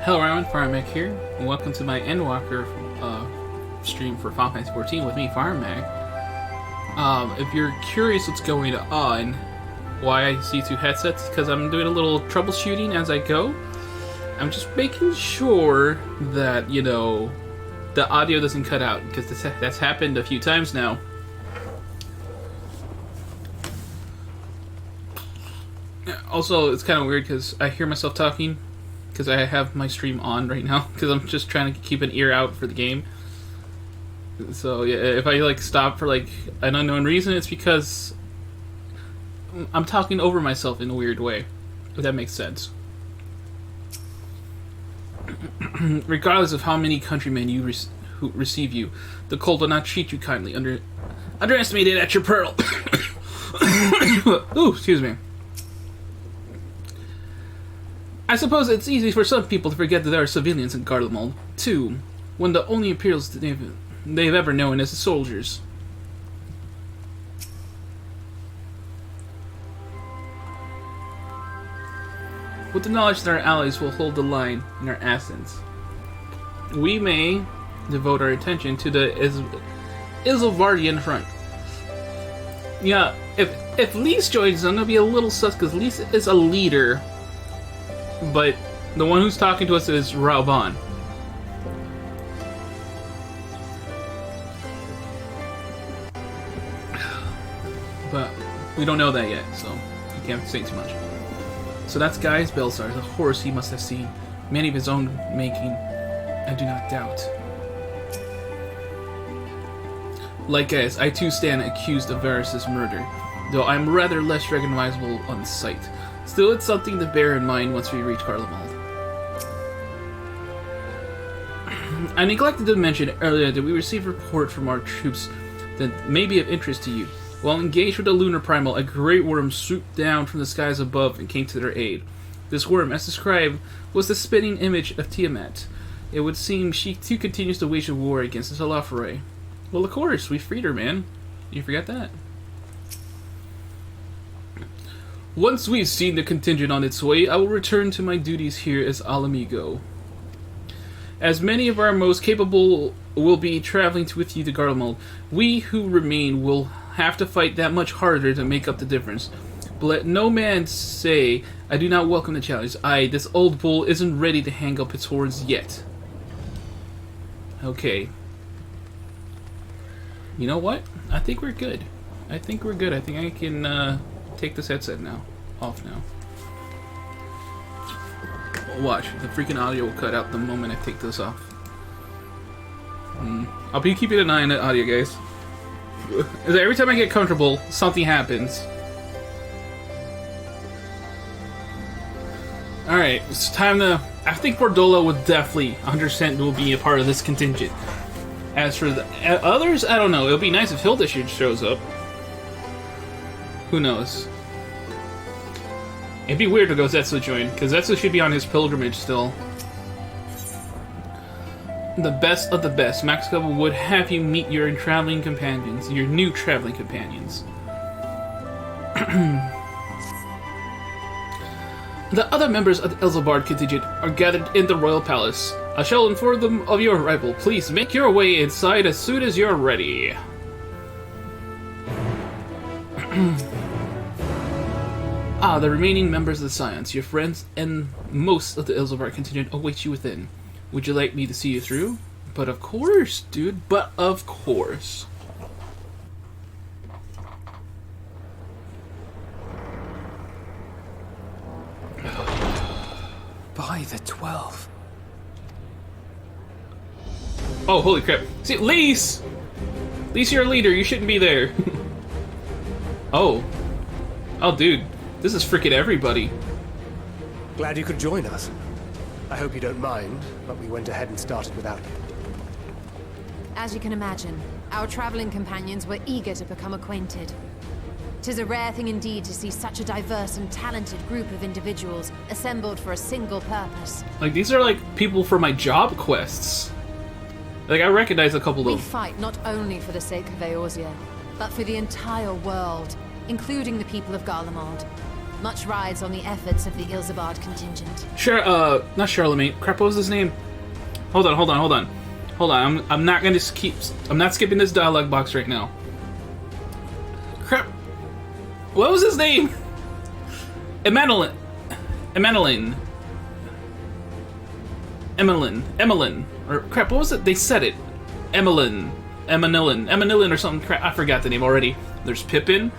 Hello everyone, Firemac here, and welcome to my Endwalker stream for Final Fantasy 14 with me, Firemac. If you're curious what's going on, why I see two headsets, because I'm doing a little troubleshooting as I go. I'm just making sure that, you know, the audio doesn't cut out, because that's happened a few times now. Also, it's kind of weird because I hear myself talking because I have my stream on right now because I'm just trying to keep an ear out for the game. So yeah, if I like stop for like an unknown reason, it's because I'm talking over myself in a weird way, if that makes sense. Regardless of how many countrymen who receive you, the cold will not treat you kindly. Underestimated at your peril. Ooh, excuse me. I suppose it's easy for some people to forget that there are civilians in Garlemald, too, when the only Imperials they've ever known as the soldiers. With the knowledge that our allies will hold the line in our absence, we may devote our attention to the Ilsabardian front. Yeah, if Lise joins, I'm gonna be a little sus because Lise is a leader. But the one who's talking to us is Rauban. But we don't know that yet, so I can't say too much. So that's Gaius Belsar, the horse he must have seen, many of his own making, I do not doubt. Like Gaius, I too stand accused of Varys' murder, though I am rather less recognizable on sight. Still, it's something to bear in mind once we reach Garlemald. I neglected to mention earlier that we received a report from our troops that may be of interest to you. While engaged with the Lunar Primal, a great worm swooped down from the skies above and came to their aid. This worm, as described, was the spitting image of Tiamat. It would seem she too continues to wage a war against the Salafore. Well, of course, we freed her, man. You forget that? Once we've seen the contingent on its way, I will return to my duties here as Alamigo. As many of our most capable will be traveling with you to Garlemald, we who remain will have to fight that much harder to make up the difference. But let no man say, I do not welcome the challenge. This old bull isn't ready to hang up its horns yet. Okay. You know what? I think we're good. I think I can, take this headset now. Off now. Watch. The freaking audio will cut out the moment I take this off. I'll be keeping an eye on the audio, guys. Every time I get comfortable, something happens. Alright, it's time to... I think Bordola would definitely 100% will be a part of this contingent. As for the others, I don't know. It'll be nice if Hilda shows up. Who knows? It'd be weird to go Zetsu join, because Zetsu should be on his pilgrimage still. The best of the best. Max Cover would have you meet your traveling companions, your new traveling companions. The other members of the Ilsabard Contingent are gathered in the Royal Palace. I shall inform them of your arrival. Please make your way inside as soon as you're ready. The remaining members of the Scions, your friends, and most of the Ilsabard Contingent await you within. Would you like me to see you through? But of course, dude. But of course. By the 12. Oh, holy crap. See, Lise! Lise, you're a leader. You shouldn't be there. Oh. Oh, dude. This is freaking everybody. Glad you could join us. I hope you don't mind, but we went ahead and started without you. As you can imagine, our traveling companions were eager to become acquainted. 'Tis a rare thing indeed to see such a diverse and talented group of individuals assembled for a single purpose. Like, these are like people for my job quests. Like, I recognize a couple of them. We fight not only for the sake of Eorzea, but for the entire world, including the people of Garlemald. Much rides on the efforts of the Ilsabard Contingent. Not Charlemagne. Crap, what was his name? Hold on. I'm not gonna I'm not skipping this dialogue box right now. Crap. What was his name? Emmeline. Or crap, what was it? They said it. Emmeline or something. Crap, I forgot the name already. There's Pippin.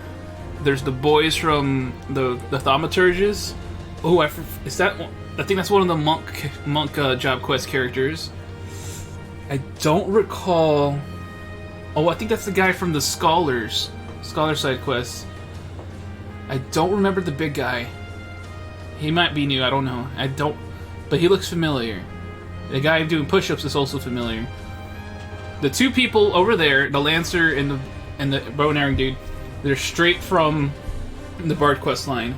There's the boys from the Thaumaturges. Oh, is that one? I think that's one of the monk job quest characters. I don't recall. Oh, I think that's the guy from the scholar side quest. I don't remember the big guy. He might be new. I don't know. But he looks familiar. The guy doing push-ups is also familiar. The two people over there, the Lancer and the bow and arrow dude, they're straight from the Bard quest line.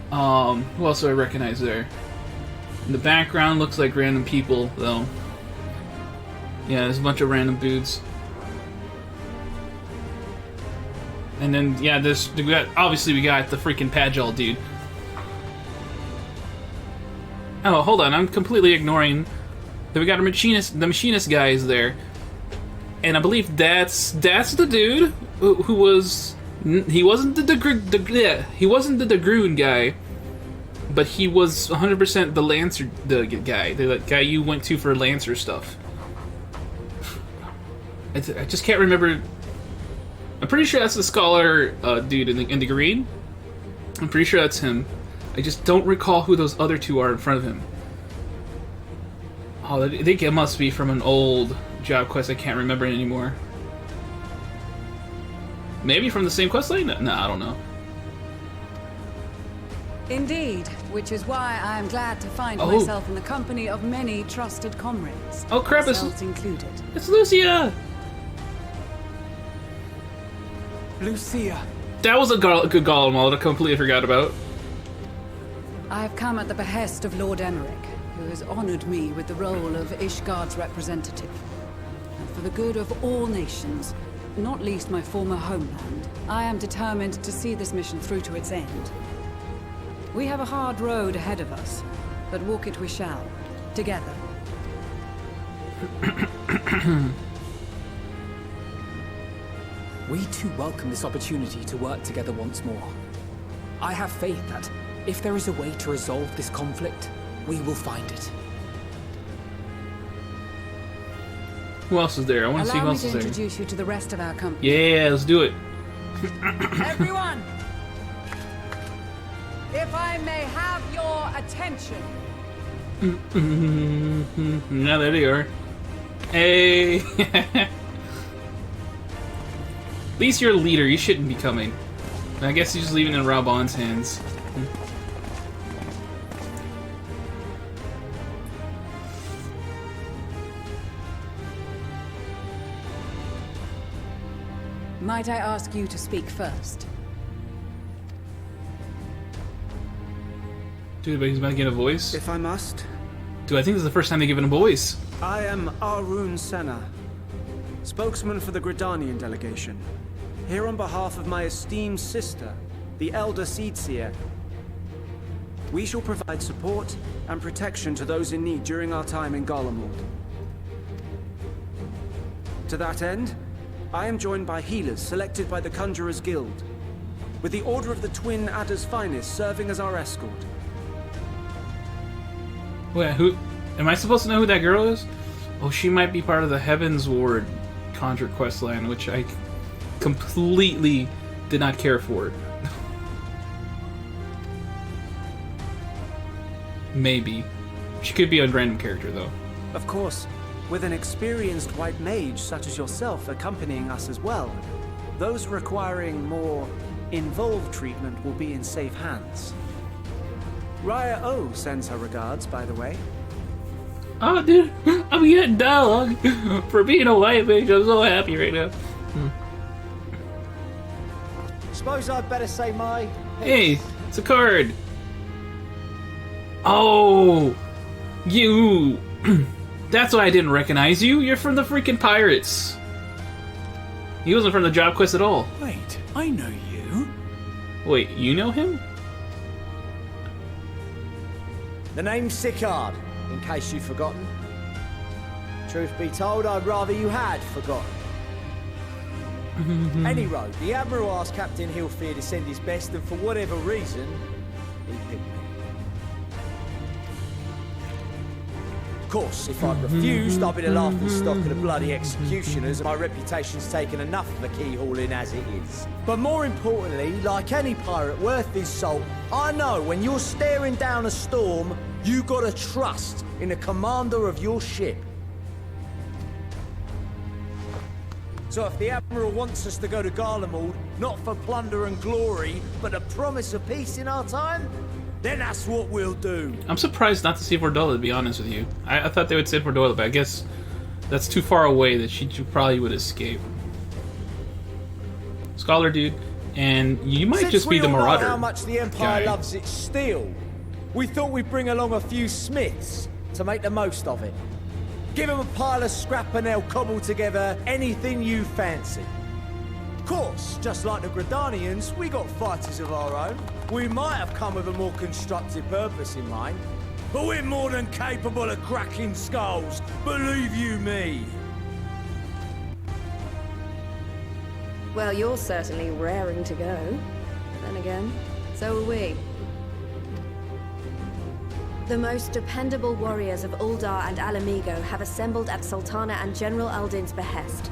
Who else do I recognize there? In the background looks like random people, though. Yeah, there's a bunch of random dudes. And then, yeah, obviously we got the freaking Pagel dude. Oh, hold on, I'm completely ignoring that we got a machinist. The machinist guy is there, and I believe that's the dude who was. He wasn't the Degrun guy, but he was 100% the Lancer the guy you went to for Lancer stuff. I just can't remember. I'm pretty sure that's the scholar dude in the green. I'm pretty sure that's him. I just don't recall who those other two are in front of him. Oh, I think it must be from an old job quest. I can't remember it anymore. Maybe from the same quest line? No, I don't know. Indeed, which is why I am glad to find myself in the company of many trusted comrades. Oh crap! Yourselves included. It's Lucia. Lucia. That was a good Golem mod I completely forgot about. I have come at the behest of Lord Emmerich, who has honored me with the role of Ishgard's representative. And for the good of all nations, not least my former homeland, I am determined to see this mission through to its end. We have a hard road ahead of us, but walk it we shall, together. We too welcome this opportunity to work together once more. I have faith that, if there is a way to resolve this conflict, we will find it. Who else is there? I want to see who Allow me else to is there. introduce you to the rest of our company. Yeah, let's do it. Everyone! If I may have your attention. Now there they are. Hey! At least you're a leader, you shouldn't be coming. I guess he's just leaving it in Raubon's hands. Might I ask you to speak first? Dude, but he's about to get a voice? If I must. Dude, I think this is the first time they've given a voice. I am Arun Senna, spokesman for the Gridanian delegation. Here on behalf of my esteemed sister, the Elder Seedseer. We shall provide support and protection to those in need during our time in Garlemald. To that end, I am joined by healers selected by the Conjurers Guild, with the Order of the Twin Adder's Finest serving as our escort. Wait, who? Am I supposed to know who that girl is? Oh, she might be part of the Heavens Ward Conjure questline, which I completely did not care for. Maybe. She could be a random character, though. Of course, with an experienced white mage such as yourself accompanying us as well, those requiring more involved treatment will be in safe hands. Raya O sends her regards, by the way. Oh, dude, I'm getting dialogue for being a white mage. I'm so happy right now. Suppose I'd better say my... Hey, it's a card. Oh, you. That's why I didn't recognize you. You're from the freaking Pirates. He wasn't from the job quest at all. Wait, I know you. Wait, you know him? The name's Sicard, in case you've forgotten. Truth be told, I'd rather you had forgotten. Any road, the Admiral asked Captain Hillfear to send his best, and for whatever reason, he picked me. Of course, if I'd refused, I'd be the laughing stock of the bloody executioners, and my reputation's taken enough of a keyhauling as it is. But more importantly, like any pirate worth his salt, I know when you're staring down a storm, you gotta trust in the commander of your ship. So if the Admiral wants us to go to Garlemald, not for plunder and glory, but a promise of peace in our time, then that's what we'll do. I'm surprised not to see Vordola, to be honest with you. I thought they would say Vordola, but I guess that's too far away that she probably would escape. Scholar dude, and you might Since just be the we all know Marauder how much the Empire guy. loves its steel, we thought we'd bring along a few smiths to make the most of it. Give them a pile of scrap and they'll cobble together anything you fancy. Of course, just like the Gridanians, we got fighters of our own. We might have come with a more constructive purpose in mind, but we're more than capable of cracking skulls, believe you me. Well, you're certainly raring to go. Then again, so are we. The most dependable warriors of Uldar and Alamigo have assembled at Sultana and General Aldin's behest.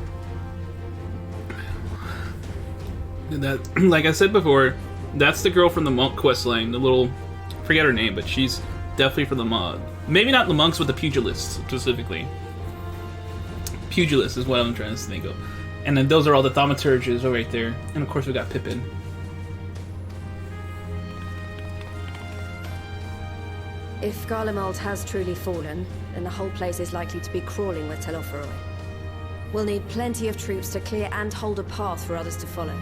That, like I said before, that's the girl from the monk questline. The little, forget her name, but she's definitely from the mod. Maybe not the monks, but the pugilists specifically. Pugilist is what I'm trying to think of. And then those are all the thaumaturges right there. And of course we got Pippin. If Garlemald has truly fallen, then the whole place is likely to be crawling with Telophoroi. We'll need plenty of troops to clear and hold a path for others to follow.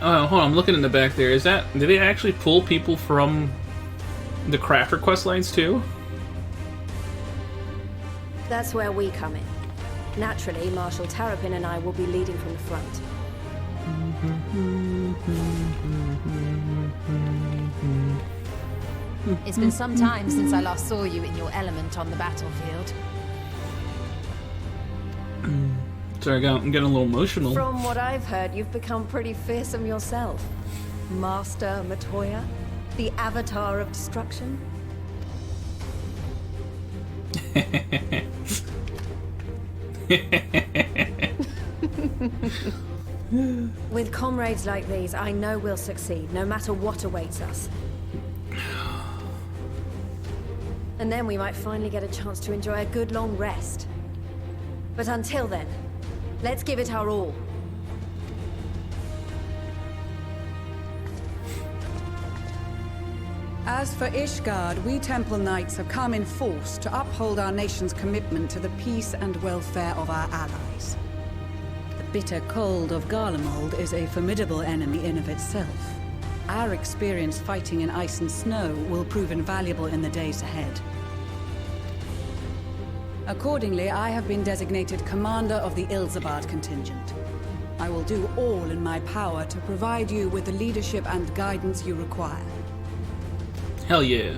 Oh, hold on, I'm looking in the back there. Is that, did they actually pull people from the Crafter questlines too? That's where we come in. Naturally, Marshal Terrapin and I will be leading from the front. It's been some time since I last saw you in your element on the battlefield. Sorry, I'm getting a little emotional. From what I've heard, you've become pretty fearsome yourself. Master Matoya, the avatar of destruction. With comrades like these, I know we'll succeed, no matter what awaits us. And then we might finally get a chance to enjoy a good long rest. But until then, let's give it our all. As for Ishgard, we Temple Knights have come in force to uphold our nation's commitment to the peace and welfare of our allies. The bitter cold of Garlemald is a formidable enemy in of itself. Our experience fighting in ice and snow will prove invaluable in the days ahead. Accordingly, I have been designated commander of the Ilsabard Contingent. I will do all in my power to provide you with the leadership and guidance you require. Hell yeah.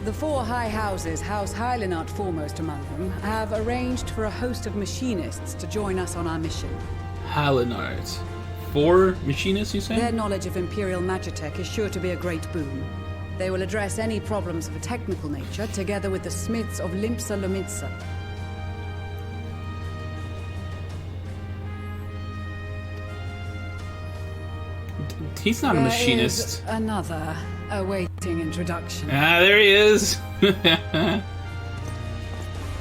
The four high houses, House Hylinart foremost among them, have arranged for a host of machinists to join us on our mission. Hylinart. 4 machinists, you say? Their knowledge of Imperial Magitech is sure to be a great boon. They will address any problems of a technical nature, together with the smiths of Limpsa Lomitsa. He's not a machinist. There is another awaiting introduction. Ah, there he is.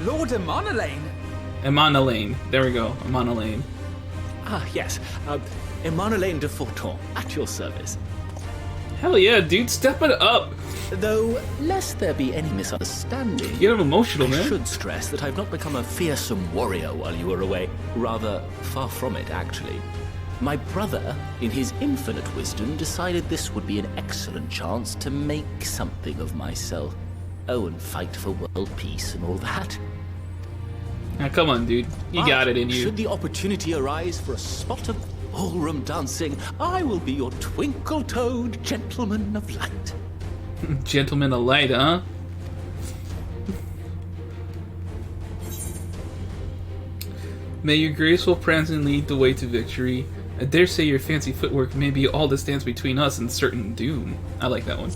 Lord Amonalane. Amonalane. There we go. Amonalane. Ah, yes. Emmanuelaine de Forton, at your service. Hell yeah, dude. Step it up. Though, lest there be any misunderstanding, Get him emotional, I man. should stress that I've not become a fearsome warrior while you were away. Rather, far from it, actually. My brother, in his infinite wisdom, decided this would be an excellent chance to make something of myself. Oh, and fight for world peace and all that. Now, come on, dude. You But got it in you. Should the opportunity arise for a spot of ballroom dancing, I will be your twinkle-toed gentleman of light. Gentleman of light, huh? May your graceful prancing lead the way to victory. I dare say your fancy footwork may be all that stands between us and certain doom. I like that one.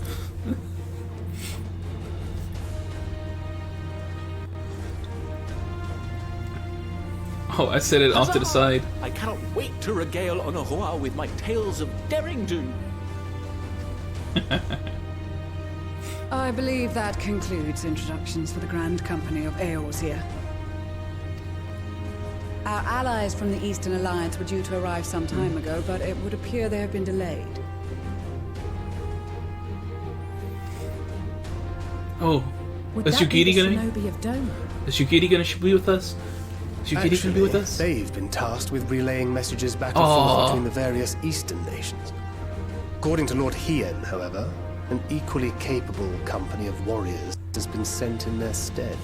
Oh, I set it off to the Huzzah! side. I cannot wait to regale Onahoa with my tales of daring do. I believe that concludes introductions for the Grand Company of Eorzea. Our allies from the Eastern Alliance were due to arrive some time ago, but it would appear they have been delayed. Oh, is Yugiri gonna be with us? Is Yugiri gonna be with us? They've been tasked with relaying messages back and Aww. forth between the various Eastern nations. According to Lord Hien, however, an equally capable company of warriors has been sent in their stead.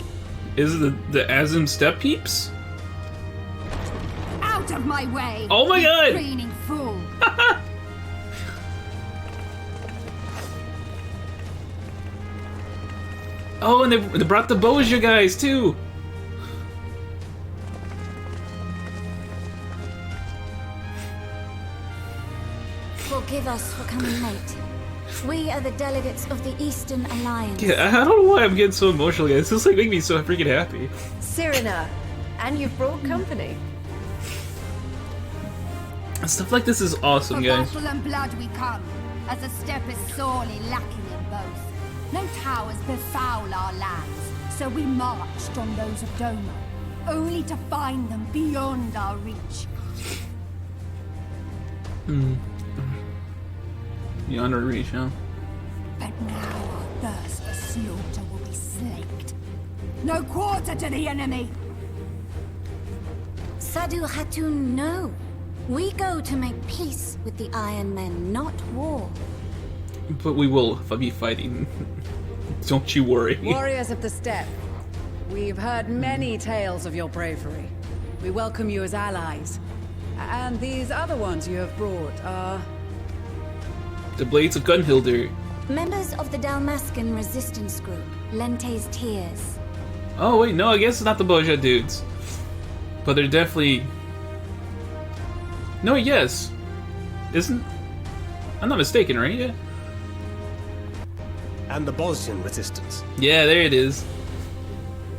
Is it the Azim Step Peeps? Out of my way! Oh my god! Preening fool! Oh, and they brought the Boja guys too. Forgive us for coming late. We are the delegates of the Eastern Alliance. Yeah, I don't know why I'm getting so emotional, guys. This like making me so freaking happy. Cyrena, and you've brought company. Stuff like this is awesome, For guys. battle and blood we come, as a step is sorely lacking in both. No towers befoul our lands, so we marched on those of Doma, only to find them beyond our reach. Beyond our reach, huh? But now our thirst for slaughter will be slaked. No quarter to the enemy! Sadu Hatun, no. We go to make peace with the Iron Men, not war. But we will be fighting. Don't you worry. Warriors of the Steppe, we've heard many tales of your bravery. We welcome you as allies. And these other ones you have brought are... The Blades of Gunhilder. Members of the Dalmascan resistance group, Lente's Tears. Oh wait, no, I guess it's not the Boja dudes. But they're definitely... No, yes. Isn't... I'm not mistaken, right? Yeah. And the Bosnian resistance. Yeah, there it is.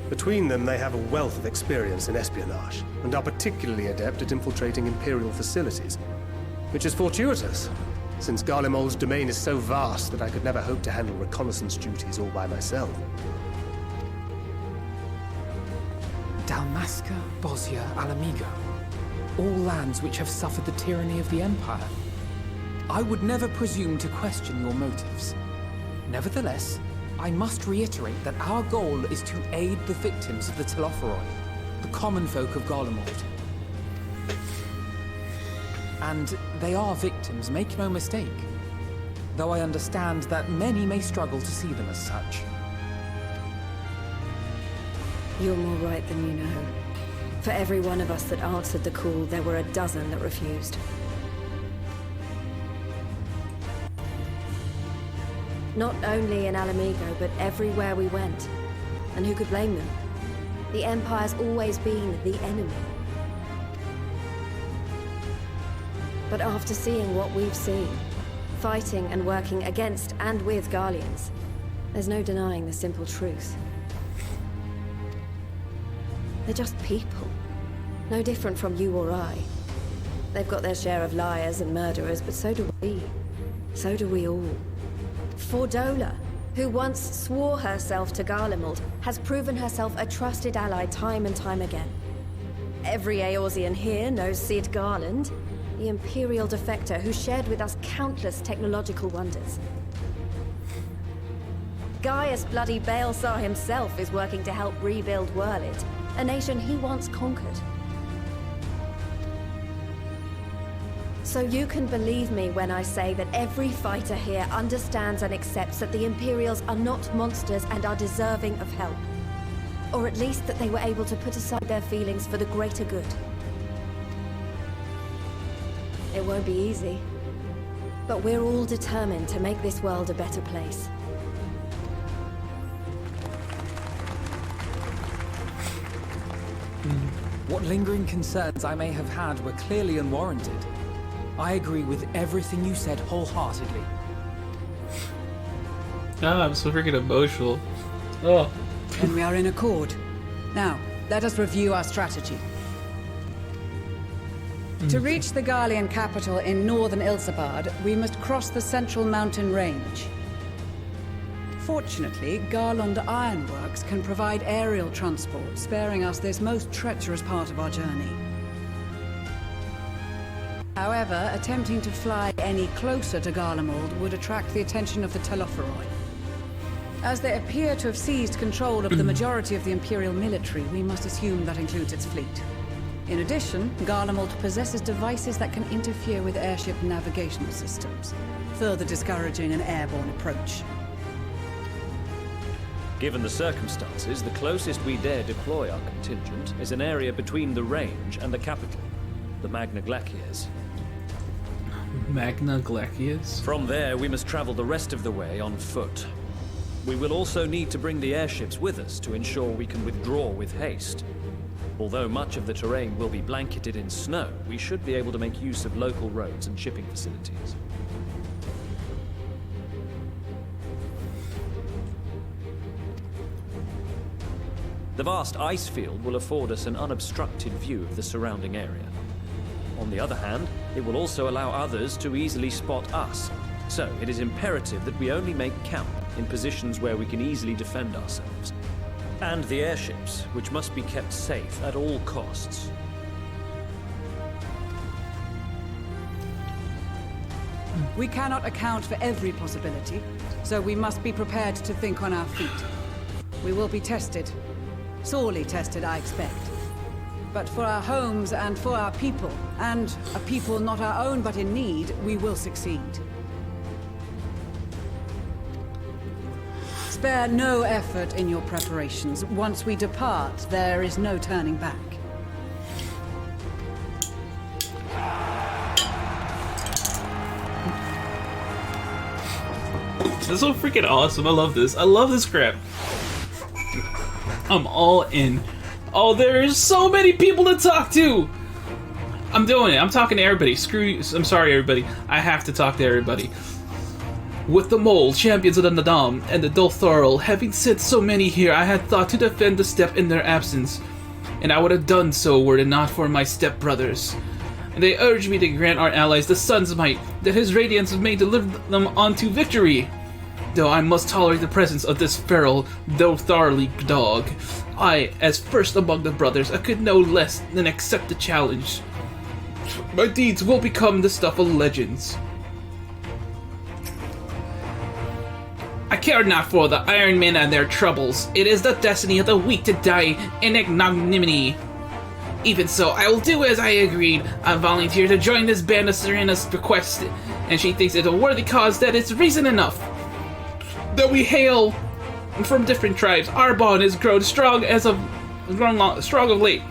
Between them, they have a wealth of experience in espionage, and are particularly adept at infiltrating Imperial facilities. Which is fortuitous, since Garlemald's domain is so vast that I could never hope to handle reconnaissance duties all by myself. Dalmasca, Bosnia, Alamigo. All lands which have suffered the tyranny of the Empire. I would never presume to question your motives. Nevertheless, I must reiterate that our goal is to aid the victims of the Telophoroi, the common folk of Garlemald. And they are victims, make no mistake. Though I understand that many may struggle to see them as such. You're more right than you know. For every one of us that answered the call, there were a dozen that refused. Not only in Alamigo, but everywhere we went. And who could blame them? The Empire's always been the enemy. But after seeing what we've seen, fighting and working against and with Garleans, there's no denying the simple truth. They're just people. No different from you or I. They've got their share of liars and murderers, but so do we. So do we all. Fordola, who once swore herself to Garlemald, has proven herself a trusted ally time and time again. Every Eorzean here knows Cid Garland, the Imperial defector who shared with us countless technological wonders. Gaius bloody Baelsar himself is working to help rebuild Wurlid, a nation he once conquered. So you can believe me when I say that every fighter here understands and accepts that the Imperials are not monsters and are deserving of help. Or at least that they were able to put aside their feelings for the greater good. It won't be easy. But we're all determined to make this world a better place. What lingering concerns I may have had were clearly unwarranted. I agree with everything you said wholeheartedly. Ah, I'm so freaking emotional. Oh. Then we are in accord. Now, let us review our strategy. To reach the Garlean capital in northern Ilsabard, we must cross the central mountain range. Fortunately, Garland Ironworks can provide aerial transport, sparing us this most treacherous part of our journey. However, attempting to fly any closer to Garlemald would attract the attention of the Telophoroi. As they appear to have seized control of the majority of the Imperial military, we must assume that includes its fleet. In addition, Garlemald possesses devices that can interfere with airship navigational systems, further discouraging an airborne approach. Given the circumstances, the closest we dare deploy our contingent is an area between the range and the capital, the Magna Glaciers. Magna Glaciers? From there, we must travel the rest of the way on foot. We will also need to bring the airships with us to ensure we can withdraw with haste. Although much of the terrain will be blanketed in snow, we should be able to make use of local roads and shipping facilities. The vast ice field will afford us an unobstructed view of the surrounding area. On the other hand, it will also allow others to easily spot us. So, it is imperative that we only make camp in positions where we can easily defend ourselves. And the airships, which must be kept safe at all costs. We cannot account for every possibility, so we must be prepared to think on our feet. We will be tested. Sorely tested, I expect. But for our homes and for our people, and a people not our own but in need, we will succeed. Spare no effort in your preparations. Once we depart, there is no turning back. This is so freaking awesome. I love this. I love this crap. I'm all in. Oh, there's so many people to talk to! I'm doing it. I'm talking to everybody. Screw you. I'm sorry, everybody. I have to talk to everybody. With the Mole, champions of the Nadam, and the Dolthorl, having sent so many here, I had thought to defend the steppe in their absence. And I would have done so were it not for my step-brothers. And they urged me to grant our allies the sun's might, that his radiance may deliver them on to victory. Though I must tolerate the presence of this feral, Doltharly dog, I, as first among the brothers, I could no less than accept the challenge. My deeds will become the stuff of legends. I care not for the Iron Men and their troubles. It is the destiny of the weak to die in ignominy. Even so, I will do as I agreed. I volunteer to join this band of Serena's request, and she thinks it a worthy cause that it's reason enough. Though we hail from different tribes, our bond has grown strong strong of late.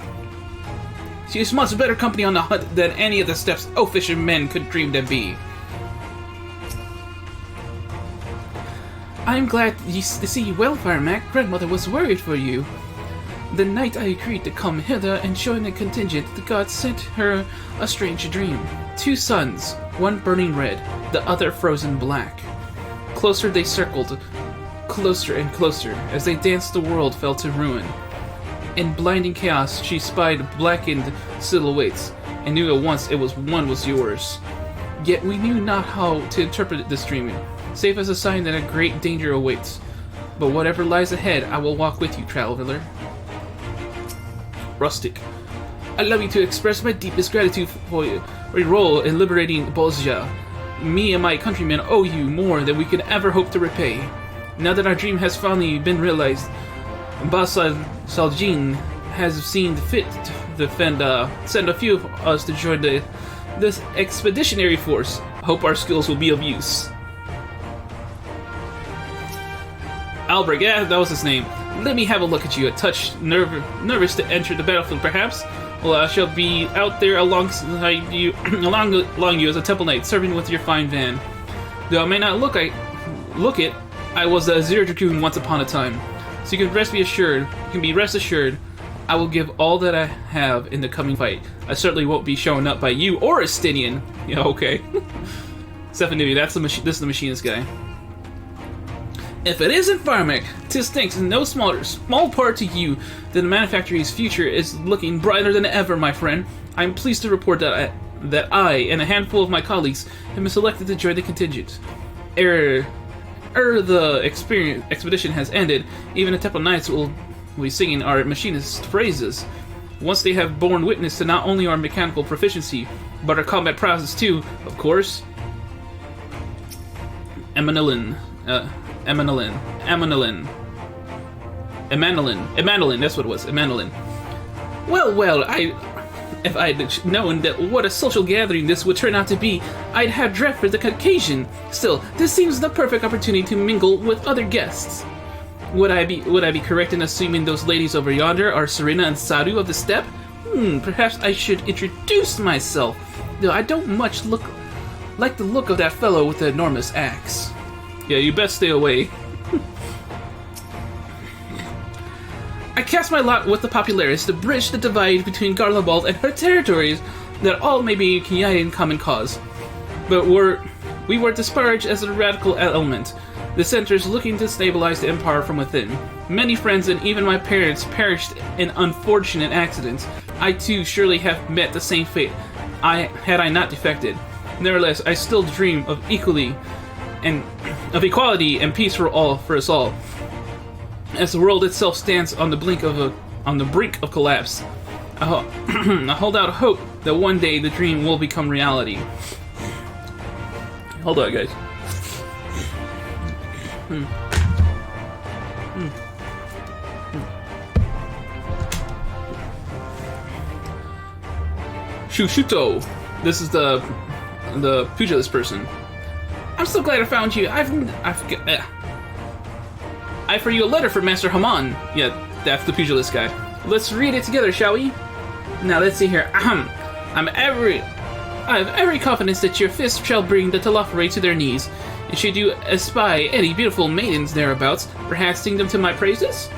She is much better company on the hunt than any of the steppes oafish men could dream to be. I am glad to see you well, Firemac. Grandmother was worried for you. The night I agreed to come hither and join the contingent, the gods sent her a strange dream. 2 suns, one burning red, the other frozen black. Closer they circled, closer and closer. As they danced, the world fell to ruin. In blinding chaos, she spied blackened silhouettes, and knew at once one was yours. Yet we knew not how to interpret this dream, save as a sign that a great danger awaits. But whatever lies ahead, I will walk with you, traveler. Rustic. Allow me to express my deepest gratitude for your role in liberating Bozja. Me and my countrymen owe you more than we can ever hope to repay. Now that our dream has finally been realized, Basal Saljin has seen fit to send a few of us to join this expeditionary force. I hope our skills will be of use. Albrecht, yeah, that was his name. Let me have a look at you. A touch nervous to enter the battlefield, perhaps? Well, I shall be out there alongside you, along you as a temple knight, serving with your fine van. Though I may not look it, I was a Zero Dragoon once upon a time. So you can be rest assured, I will give all that I have in the coming fight. I certainly won't be shown up by you or Estinian. Yeah, okay. Stephanie, this is the machinist guy. If it isn't Firemac, 'tis thanks in no small part to you that the manufactory's future is looking brighter than ever, my friend. I am pleased to report that I and a handful of my colleagues have been selected to join the contingent. The expedition has ended, even the Temple Knights will be singing our machinist's praises. Once they have borne witness to not only our mechanical proficiency, but our combat prowess too, of course. Emanilin, that's what it was, Emanilin. Well, if I'd known that what a social gathering this would turn out to be, I'd have dread for the occasion. Still, this seems the perfect opportunity to mingle with other guests. Would I be correct in assuming those ladies over yonder are Serena and Sadu of the Steppe? Perhaps I should introduce myself, though I don't much like the look of that fellow with the enormous axe. Yeah, you best stay away. I cast my lot with the Popularis to bridge the divide between Garlemald and her territories, that all may be united in common cause. But we were disparaged as a radical element. The centers looking to stabilize the empire from within. Many friends and even my parents perished in unfortunate accidents. I too surely have met the same fate, had I not defected. Nevertheless, I still dream of equality and peace for us all. As the world itself stands on the brink of collapse, I hold out hope that one day the dream will become reality. Hold on, guys. Shushuto. This is the pugilist person. I'm so glad I found you. I for you a letter from Master Haman. Yeah, that's the pugilist guy. Let's read it together, shall we? Now let's see here. I have every confidence that your fist shall bring the Telafari to their knees. And should you espy any beautiful maidens thereabouts, perhaps sing them to my praises?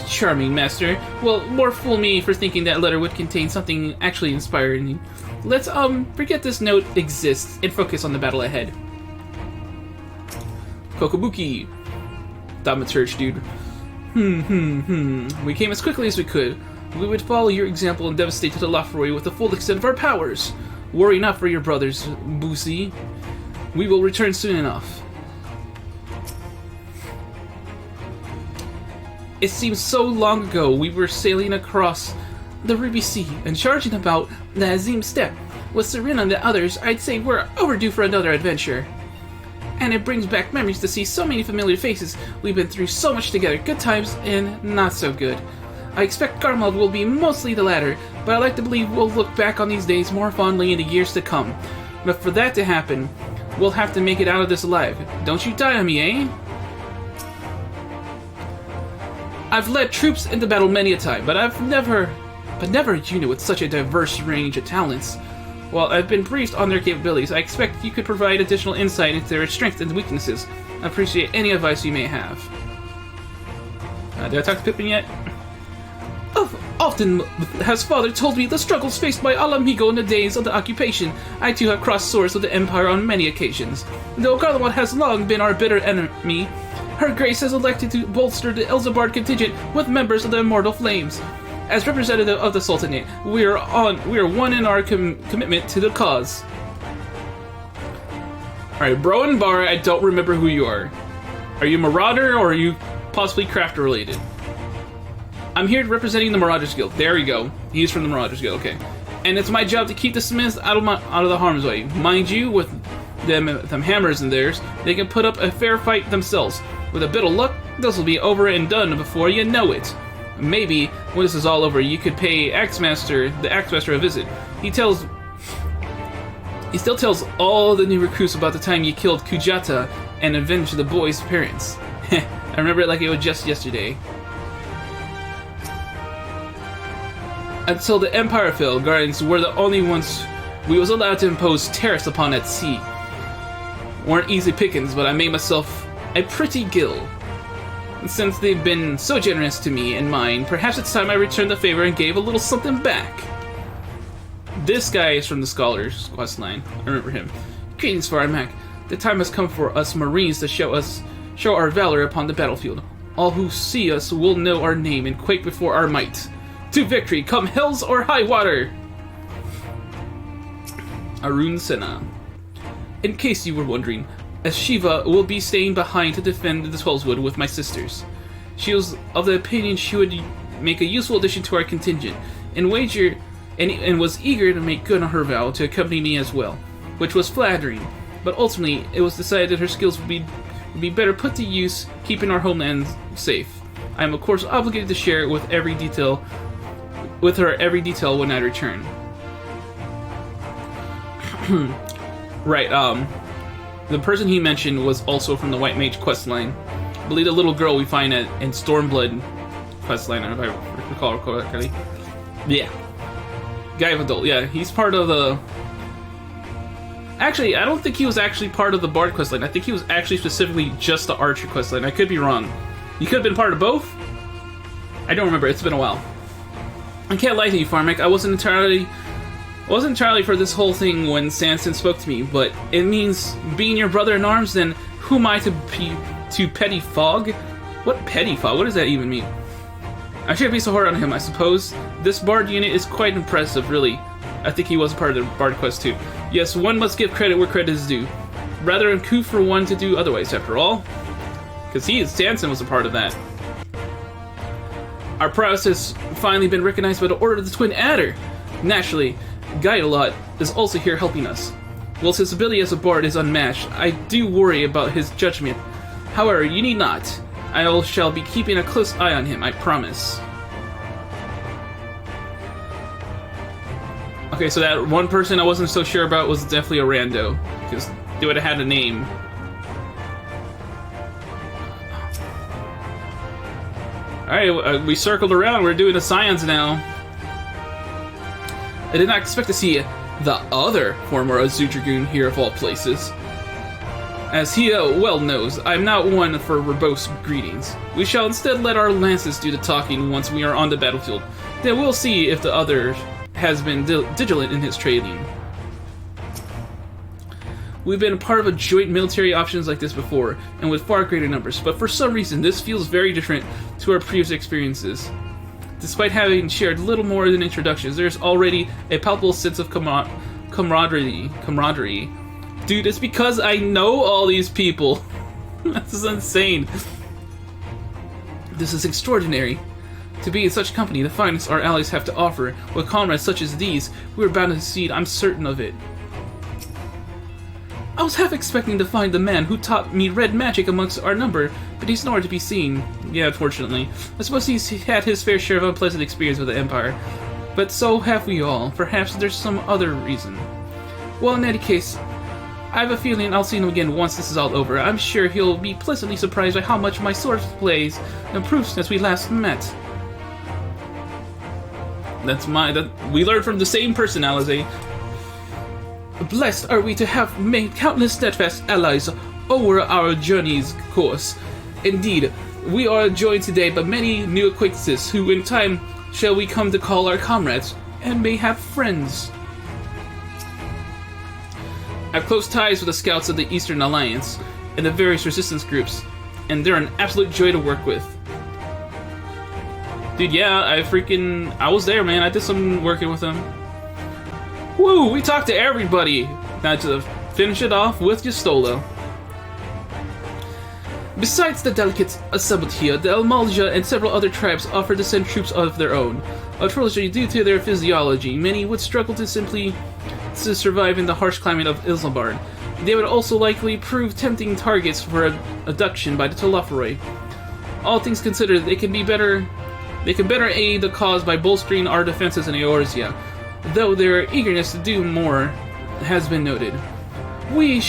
Charming, master. Well, more fool me for thinking that letter would contain something actually inspiring. Let's, forget this note exists and focus on the battle ahead. Kokobuki. Thaumaturge, dude. We came as quickly as we could. We would follow your example and devastate the Telafari with the full extent of our powers. Worry not for your brothers, Busi. We will return soon enough. It seems so long ago we were sailing across the Ruby Sea and charging about the Azim Steppe. With Serena and the others, I'd say we're overdue for another adventure. And it brings back memories to see so many familiar faces. We've been through so much together, good times and not so good. I expect Garlemald will be mostly the latter, but I like to believe we'll look back on these days more fondly in the years to come. But for that to happen, we'll have to make it out of this alive. Don't you die on me, eh? I've led troops into battle many a time, but never a unit with such a diverse range of talents. While I've been briefed on their capabilities, I expect you could provide additional insight into their strengths and weaknesses. I appreciate any advice you may have. Did I talk to Pippin yet? Often has Father told me the struggles faced by Alamigo in the days of the occupation. I too have crossed swords with the Empire on many occasions. Though Garlemald has long been our bitter enemy, Her Grace has elected to bolster the Ilsabard Contingent with members of the Immortal Flames. As representative of the Sultanate, we are one in our commitment to the cause. Alright, Bro and Bar, I don't remember who you are. Are you Marauder or are you possibly Crafter related? I'm here representing the Marauders Guild. There we go. He's from the Marauders Guild, okay. And it's my job to keep the Smiths out of the harm's way. Mind you, with them hammers in theirs, they can put up a fair fight themselves. With a bit of luck, this will be over and done before you know it. Maybe, when this is all over, you could pay the Axemaster a visit. He still tells all the new recruits about the time you killed Kujata and avenged the boy's parents. I remember it like it was just yesterday. Until the Empire fell, Guardians were the only ones we was allowed to impose tariffs upon at sea. Weren't easy pickings, but I made myself a pretty gill. And since they've been so generous to me and mine, perhaps it's time I returned the favor and gave a little something back. This guy is from the Scholars questline. I remember him. Greetings, Firemac. The time has come for us Marines to show our valor upon the battlefield. All who see us will know our name and quake before our might. To victory, come hells or high water! Arun Senna. In case you were wondering, as Shiva will be staying behind to defend the Twelveswood with my sisters. She was of the opinion she would make a useful addition to our contingent, and was eager to make good on her vow to accompany me as well, which was flattering. But ultimately, it was decided that her skills would be better put to use, keeping our homeland safe. I am of course obligated to share with her every detail when I return. Right, the person he mentioned was also from the White Mage questline. I believe the little girl we find in Stormblood questline, if I recall correctly. Yeah. Guy of Adult, yeah, he's part of the... Actually, I don't think he was actually part of the Bard questline. I think he was actually specifically just the Archer questline. I could be wrong. He could have been part of both? I don't remember, it's been a while. I can't lie to you, Firemac, I wasn't entirely for this whole thing when Sanson spoke to me, but it means being your brother in arms, then who am I to petty fog? What petty fog? What does that even mean? I shouldn't be so hard on him, I suppose. This Bard unit is quite impressive, really. I think he was part of the Bard quest too. Yes, one must give credit where credit is due. Rather uncouth for one to do otherwise, after all. Because Sanson was a part of that. Our prowess has finally been recognized by the Order of the Twin Adder. Naturally, Guide-a-Lot is also here helping us. Whilst his ability as a bard is unmatched, I do worry about his judgment. However, you need not. I shall be keeping a close eye on him, I promise. Okay, so that one person I wasn't so sure about was definitely a rando, because they would have had a name. Alright, we circled around, we're doing the scions now. I did not expect to see the other former Azu Dragoon here of all places. As he well knows, I am not one for verbose greetings. We shall instead let our lances do the talking once we are on the battlefield. Then we'll see if the other has been vigilant in his trading. We've been a part of a joint military options like this before, and with far greater numbers, but for some reason this feels very different to our previous experiences. Despite having shared little more than introductions, there's already a palpable sense of camaraderie. Dude, it's because I know all these people. This is insane. This is extraordinary. To be in such company, the finest our allies have to offer, with comrades such as these, we are bound to succeed, I'm certain of it. I was half expecting to find the man who taught me red magic amongst our number, but he's nowhere to be seen. Yeah, unfortunately. I suppose he's had his fair share of unpleasant experience with the Empire. But so have we all. Perhaps there's some other reason. Well, in any case, I have a feeling I'll see him again once this is all over. I'm sure he'll be pleasantly surprised by how much my swordplay improved since we last met. We learned from the same person, Alize. Blessed are we to have made countless steadfast allies over our journey's course. Indeed, we are joined today by many new acquaintances who in time shall we come to call our comrades, and may have friends. I have close ties with the scouts of the Eastern Alliance and the various resistance groups, and they're an absolute joy to work with. Dude, yeah, I was there, man. I did some working with them. Woo, we talked to everybody! Now to finish it off with Justola. Besides the delegates assembled here, the Almalja and several other tribes offer to send troops of their own. Unfortunately, due to their physiology, many would struggle to survive in the harsh climate of Ilsabard. They would also likely prove tempting targets for abduction by the Telophoroi. All things considered, they can better aid the cause by bolstering our defenses in Eorzea, though their eagerness to do more has been noted. We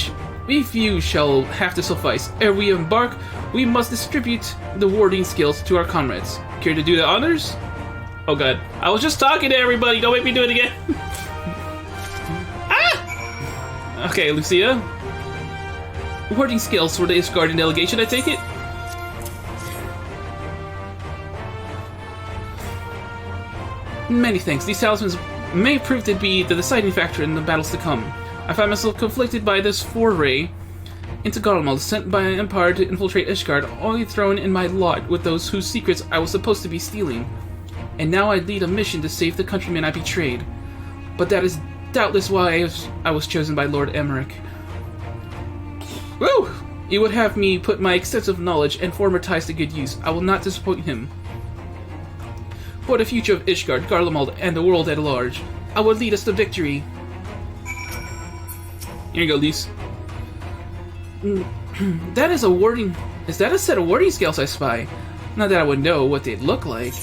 few shall have to suffice. Ere we embark, we must distribute the warding skills to our comrades. Care to do the honors? Oh god. I was just talking to everybody, don't make me do it again. Ah! Okay, Lucia. Wording skills for the Ishgarden delegation, I take it? Many thanks. These talismans may prove to be the deciding factor in the battles to come. I find myself conflicted by this foray into Garlemald, sent by an empire to infiltrate Ishgard, only thrown in my lot with those whose secrets I was supposed to be stealing. And now I lead a mission to save the countrymen I betrayed. But that is doubtless why I was chosen by Lord Emmerich. Woo! He would have me put my extensive knowledge and former ties to good use. I will not disappoint him. For the future of Ishgard, Garlemald, and the world at large, I will lead us to victory. Here you go, Lise. That is a wording... Is that a set of wording scales I spy? Not that I would know what they'd look like.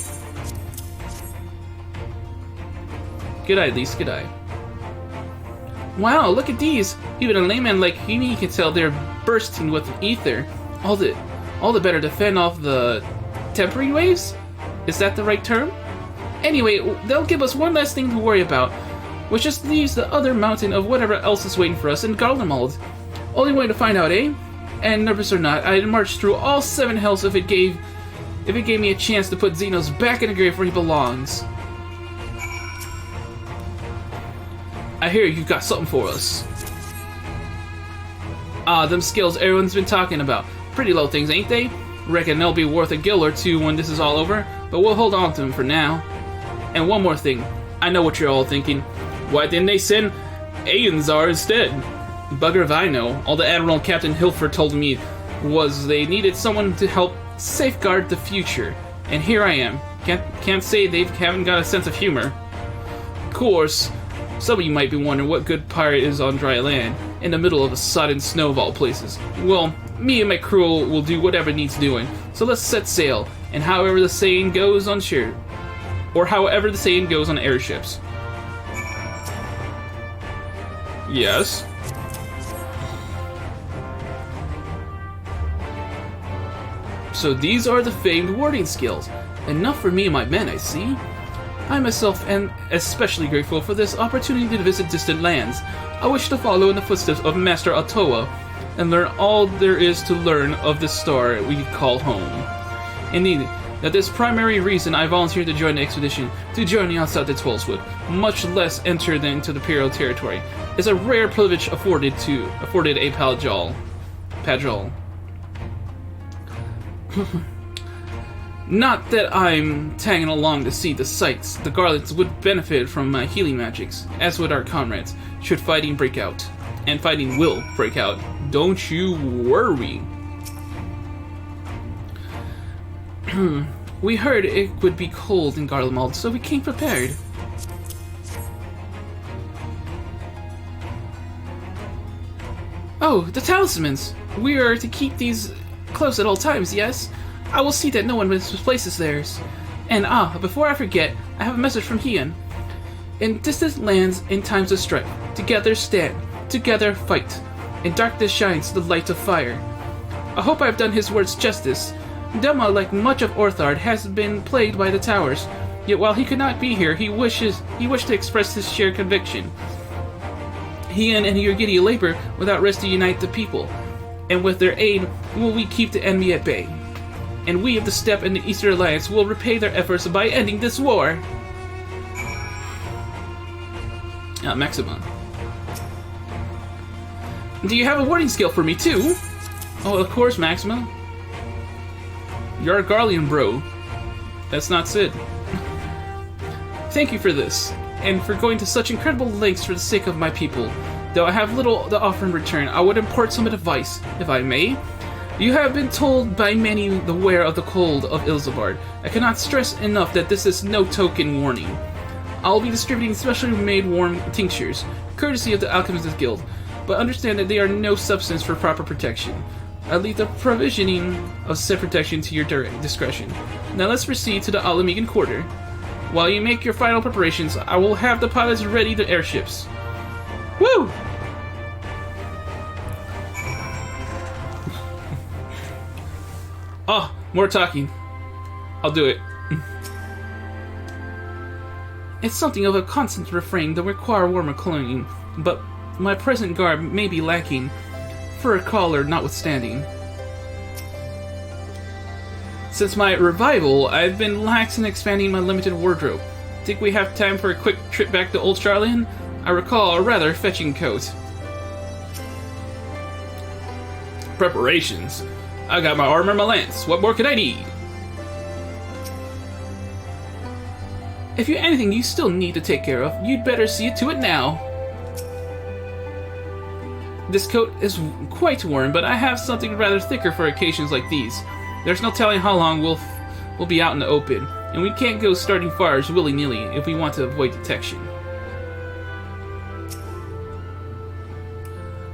Good eye, Lise, good eye. Wow, look at these! Even a layman like me can tell they're bursting with ether. All the better to fend off the tempering waves? Is that the right term? Anyway, they'll give us one last thing to worry about, which just leaves the other mountain of whatever else is waiting for us in Garlemald. Only way to find out, eh? And nervous or not, I'd march through all 7 hells if it gave me a chance to put Xenos back in the grave where he belongs. I hear you've got something for us. Ah, them skills everyone's been talking about. Pretty low things, ain't they? Reckon they'll be worth a gil or two when this is all over, but we'll hold on to them for now. And one more thing. I know what you're all thinking. Why didn't they send Aenzar instead? Bugger if I know. All the Admiral and Captain Hilford told me was they needed someone to help safeguard the future. And here I am. Can't say they haven't got a sense of humor. Of course, some of you might be wondering what good pirate is on dry land, in the middle of a sodden snow of all places. Well, me and my crew will do whatever needs doing, so let's set sail, and however the saying goes on however the saying goes on airships. Yes? So these are the famed warding skills. Enough for me and my men, I see. I myself am especially grateful for this opportunity to visit distant lands. I wish to follow in the footsteps of Master Otoa and learn all there is to learn of this star we call home. Indeed, that is primary reason I volunteered to join the expedition to journey outside the Twelvewood, much less enter into the Imperial territory. It's a rare privilege afforded a Padjal. Not that I'm tagging along to see the sights. The Garlands would benefit from my healing magics, as would our comrades, should fighting break out. And fighting will break out. Don't you worry. We heard it would be cold in Garlemald, so we came prepared. Oh, the talismans! We are to keep these close at all times, yes? I will see that no one misplaces theirs. And before I forget, I have a message from Hian. In distant lands, in times of strife, together stand, together fight. In darkness shines the light of fire. I hope I have done his words justice. Delma, like much of Orthard, has been plagued by the towers. Yet while he could not be here, he wished to express his shared conviction. Hian and Yurgiti labor without rest to unite the people, and with their aid will we keep the enemy at bay. And we of the Steppe and the Eastern Alliance will repay their efforts by ending this war. Maxima. Do you have a warding skill for me too? Oh, of course, Maxima. You're a Garlean, bro. That's not Sid. Thank you for this, and for going to such incredible lengths for the sake of my people. Though I have little to offer in return, I would impart some advice, if I may. You have been told by many the wear of the cold of Ilsabard. I cannot stress enough that this is no token warning. I'll be distributing specially made warm tinctures, courtesy of the Alchemists Guild, but understand that they are no substance for proper protection. I leave the provisioning of said protection to your direct discretion. Now let's proceed to the Alamigan Quarter. While you make your final preparations, I will have the pilots ready the airships. Woo! Oh, more talking. I'll do it. It's something of a constant refrain that require warmer clothing, but my present garb may be lacking, fur collar notwithstanding. Since my revival, I've been lax in expanding my limited wardrobe. Think we have time for a quick trip back to Old Charlian? I recall a rather fetching coat. Preparations. I got my armor and my lance. What more could I need? If you're anything you still need to take care of, you'd better see to it now. This coat is quite warm, but I have something rather thicker for occasions like these. There's no telling how long we'll be out in the open, and we can't go starting fires willy-nilly if we want to avoid detection.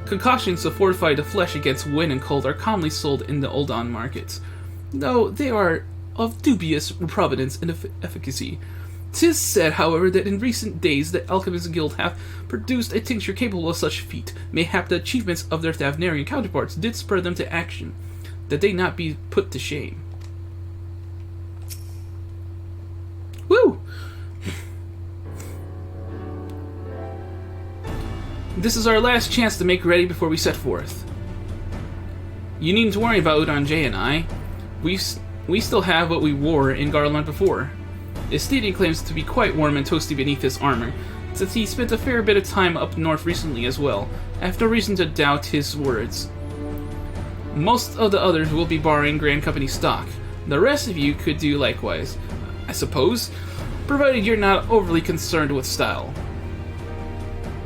Concoctions to fortify the flesh against wind and cold are commonly sold in the Oldon markets, though they are of dubious provenance and efficacy. 'Tis said, however, that in recent days the Alchemist Guild have produced a tincture capable of such feat. Mayhap the achievements of their Thavnarian counterparts did spur them to action, that they not be put to shame. Woo! This is our last chance to make ready before we set forth. You needn't worry about Udan and I. We still have what we wore in Garland before. Estidian claims to be quite warm and toasty beneath his armor, since he spent a fair bit of time up north recently as well. I have no reason to doubt his words. Most of the others will be borrowing Grand Company stock. The rest of you could do likewise, I suppose, provided you're not overly concerned with style.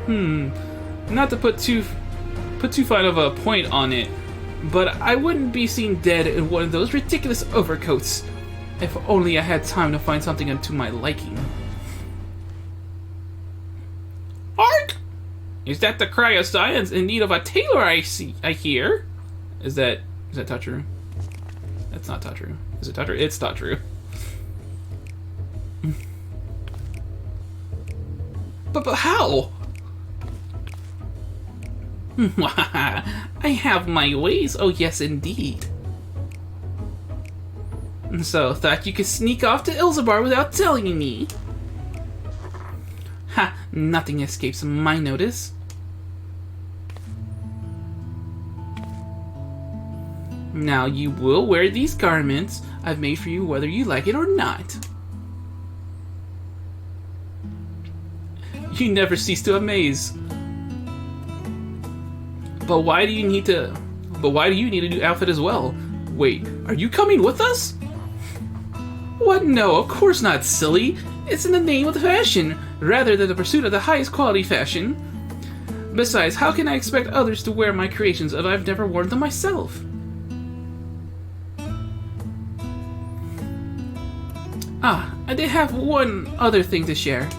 Not to put too fine of a point on it, but I wouldn't be seen dead in one of those ridiculous overcoats. If only I had time to find something unto my liking. Ark! Is that the cry of science in need of a tailor I hear? Is that Tatru? That's not Tatru. Is it Tatru? It's Tatru. But how? I have my ways, oh yes indeed. So, thought you could sneak off to Ilsabard without telling me? Ha! Nothing escapes my notice. Now you will wear these garments I've made for you whether you like it or not. You never cease to amaze. But why do you need a new outfit as well? Wait, are you coming with us? What? No, of course not, silly. It's in the name of the fashion, rather than the pursuit of the highest quality fashion. Besides, how can I expect others to wear my creations if I've never worn them myself? Ah, I did have one other thing to share.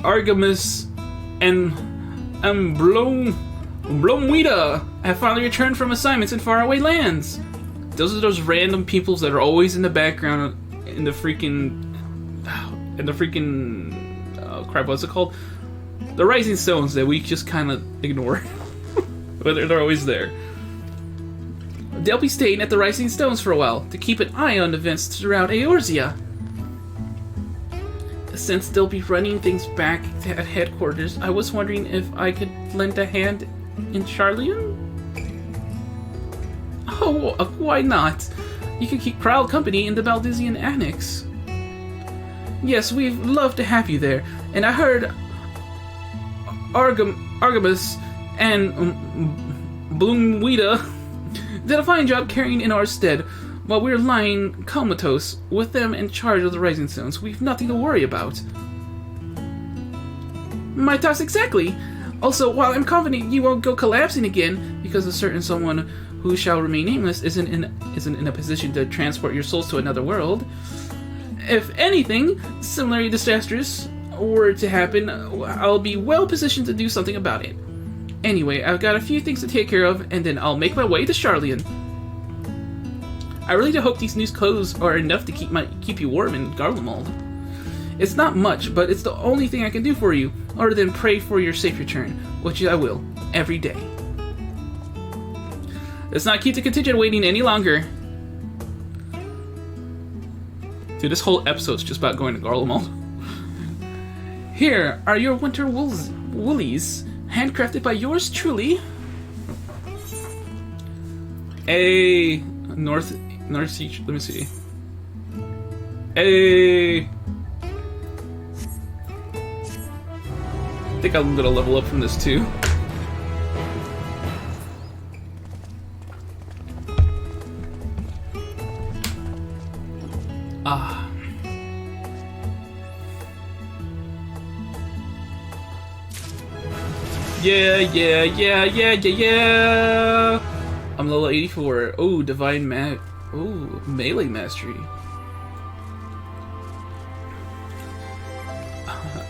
Argamus and Blomwida have finally returned from assignments in faraway lands. Those are those random peoples that are always in the background in the freaking crap, what's it called? The Rising Stones that we just kind of ignore. But they're always there. They'll be staying at the Rising Stones for a while to keep an eye on events throughout Eorzea. Since they'll be running things back at headquarters, I was wondering if I could lend a hand in Charlian? Oh, why not? You can keep proud company in the Baldizian Annex. Yes, we'd love to have you there, and I heard Argamus and Bloomweeda did a fine job carrying in our stead while we're lying comatose with them in charge of the Rising Stones. We've nothing to worry about. My thoughts exactly. Also, while I'm confident you won't go collapsing again because a certain someone who shall remain nameless isn't in a position to transport your souls to another world, if anything similarly disastrous were to happen, I'll be well positioned to do something about it. Anyway, I've got a few things to take care of, and then I'll make my way to Charlian. I really do hope these new clothes are enough to keep you warm in Garlemald. It's not much, but it's the only thing I can do for you, other than pray for your safe return, which I will, every day. Let's not keep the contingent waiting any longer. Dude, this whole episode's just about going to Garlemald. Here are your winter woolies, handcrafted by yours truly. North East, let me see. I think I'm gonna level up from this too. Ah. Yeah. I'm level 84. Oh, melee mastery.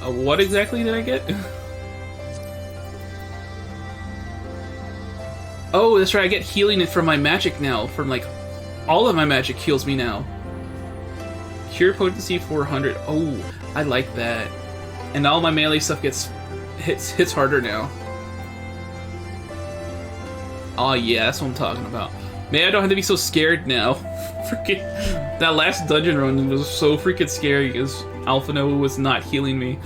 What exactly did I get? Oh, that's right, I get healing from my magic now. From like, all of my magic heals me now. Cure potency 400. Oh, I like that. And all my melee stuff hits harder now. Oh yeah, that's what I'm talking about. Man, I don't have to be so scared now. Freaking that last dungeon run was so freaking scary because Alpha Nova was not healing me.